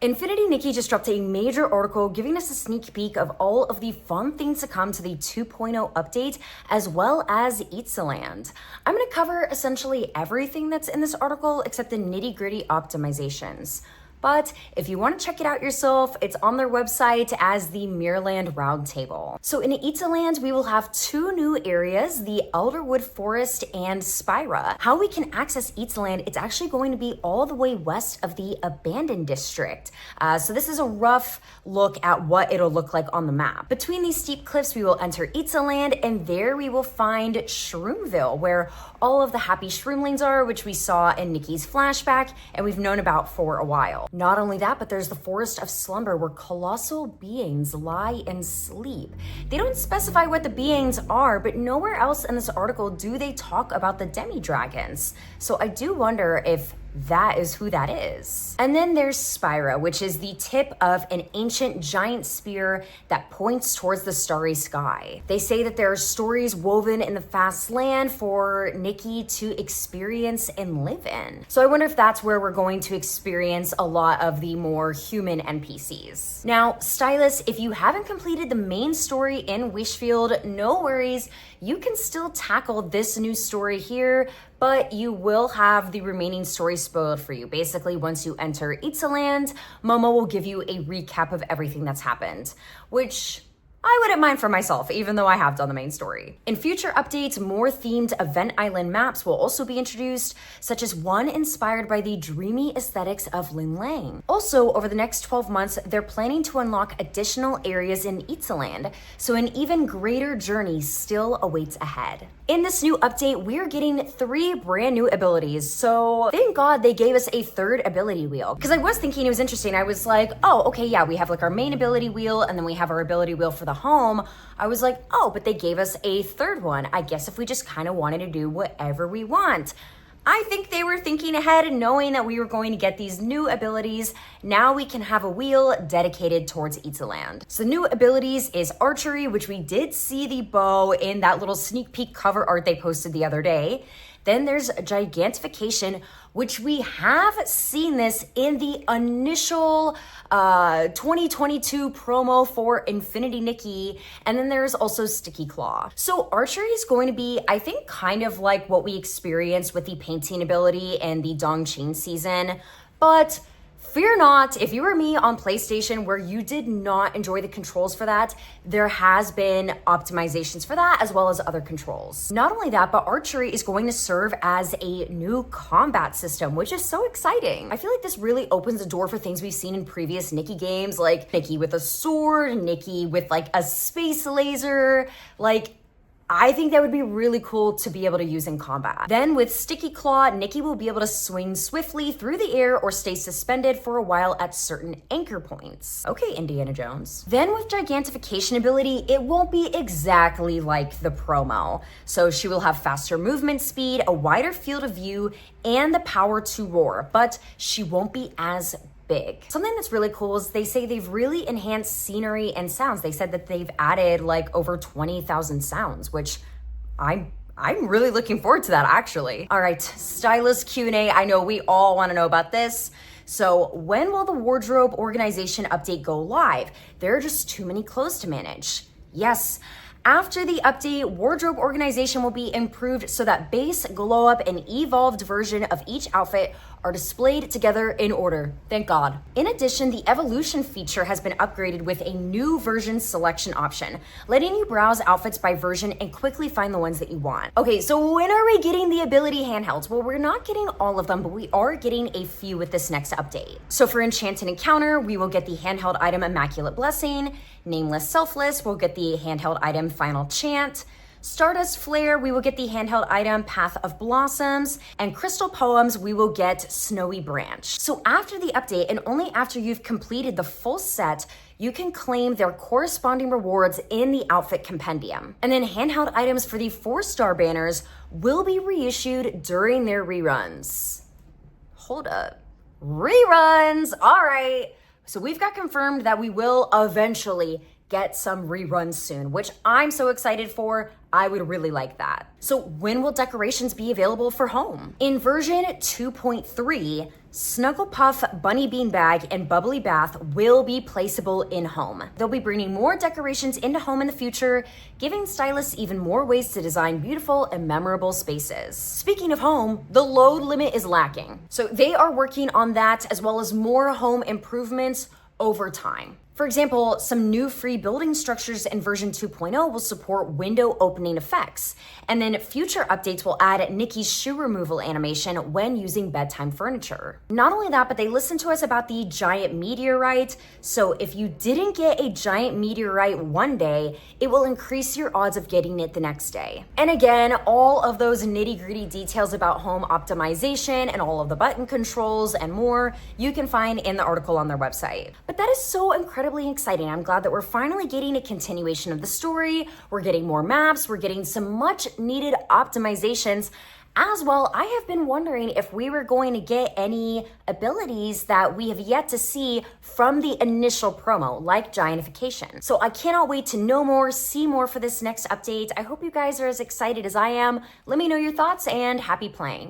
Infinity Nikki just dropped a major article giving us a sneak peek of all of the fun things to come to the 2.0 update, as well as Itzaland. I'm going to cover essentially everything that's in this article except the nitty-gritty optimizations. But if you want to check it out yourself, it's on their website as the Miraland Roundtable. So in Itzaland, we will have two new areas, the Elderwood Forest and Spira. How we can access Itzaland, it's actually going to be all the way west of the Abandoned District. So this is a rough look at what it'll look like on the map. Between these steep cliffs, we will enter Itzaland, and there we will find Shroomville, where all of the happy shroomlings are, which we saw in Nikki's flashback, and we've known about for a while. Not only that, but there's the Forest of Slumber, where colossal beings lie and sleep. They don't specify what the beings are, but nowhere else in this article do they talk about the demi-dragons. So I do wonder if that is who that is. And then there's Spira, which is the tip of an ancient giant spear that points towards the starry sky. They say that there are stories woven in the fast land for Nikki to experience and live in. So I wonder if that's where we're going to experience a lot of the more human NPCs. Now, Stylus, if you haven't completed the main story in Wishfield, no worries. You can still tackle this new story here, but you will have the remaining story spoiled for you. Basically, once you enter Itzaland, Momo will give you a recap of everything that's happened, which I wouldn't mind for myself, even though I have done the main story. In future updates, more themed Event Island maps will also be introduced, such as one inspired by the dreamy aesthetics of Lin Lang. Also, over the next 12 months, they're planning to unlock additional areas in Itzaland, so an even greater journey still awaits ahead. In this new update, we're getting 3 brand new abilities, so thank God they gave us a third ability wheel. Because I was thinking it was interesting. I was like, oh, okay, yeah, we have like our main ability wheel, and then we have our ability wheel for the home. I was like, oh, but they gave us a third one. I guess if we just kind of wanted to do whatever we want. I think they were thinking ahead and knowing that we were going to get these new abilities. Now we can have a wheel dedicated towards Itzaland. So new abilities is archery, which we did see the bow in that little sneak peek cover art they posted the other day. Then there's gigantification, which we have seen this in the initial 2022 promo for Infinity Nikki. And then there's also Sticky Claw. So archery is going to be, I think, kind of like what we experienced with the painting ability in the Dongqing season. But fear not, if you were me on PlayStation where you did not enjoy the controls for that, there has been optimizations for that as well as other controls. Not only that, but archery is going to serve as a new combat system, which is so exciting. I feel like this really opens the door for things we've seen in previous Nikki games, like Nikki with a sword, Nikki with like a space laser, like I think that would be really cool to be able to use in combat. Then with Sticky Claw, Nikki will be able to swing swiftly through the air or stay suspended for a while at certain anchor points. Okay, Indiana Jones. Then with Gigantification ability, it won't be exactly like the promo. So she will have faster movement speed, a wider field of view, and the power to roar, but she won't be as big. Something that's really cool is they say they've really enhanced scenery and sounds. They said that they've added like over 20,000 sounds, which I'm really looking forward to that, actually. All right, Stylus Q&A. I know we all want to know about this. So when will the wardrobe organization update go live? There are just too many clothes to manage. Yes. After the update, wardrobe organization will be improved so that base, glow up, and evolved version of each outfit are displayed together in order. Thank God. In addition, the evolution feature has been upgraded with a new version selection option, letting you browse outfits by version and quickly find the ones that you want. Okay, so when are we getting the ability handhelds? Well, we're not getting all of them, but we are getting a few with this next update. So for Enchanted Encounter, we will get the handheld item Immaculate Blessing. Nameless Selfless, we'll get the handheld item Final Chant. Stardust Flare, we will get the handheld item Path of Blossoms, and Crystal Poems, we will get Snowy Branch. So after the update, and only after you've completed the full set, you can claim their corresponding rewards in the outfit compendium. And then handheld items for the 4-star banners will be reissued during their reruns. Hold up. Reruns! All right. So we've got confirmed that we will eventually get some reruns soon, which I'm so excited for. I would really like that. So when will decorations be available for home? In version 2.3, Snuggle Puff, Bunny Bean Bag, and Bubbly Bath will be placeable in home. They'll be bringing more decorations into home in the future, giving stylists even more ways to design beautiful and memorable spaces. Speaking of home, the load limit is lacking. So they are working on that as well as more home improvements over time. For example, some new free building structures in version 2.0 will support window opening effects. And then future updates will add Nikki's shoe removal animation when using bedtime furniture. Not only that, but they listened to us about the giant meteorite. So if you didn't get a giant meteorite one day, it will increase your odds of getting it the next day. And again, all of those nitty-gritty details about home optimization and all of the button controls and more, you can find in the article on their website. But that is so incredibly exciting. I'm glad that we're finally getting a continuation of the story. We're getting more maps. We're getting some much needed optimizations. As well, I have been wondering if we were going to get any abilities that we have yet to see from the initial promo, like giantification. So I cannot wait to know more, see more for this next update. I hope you guys are as excited as I am. Let me know your thoughts and happy playing.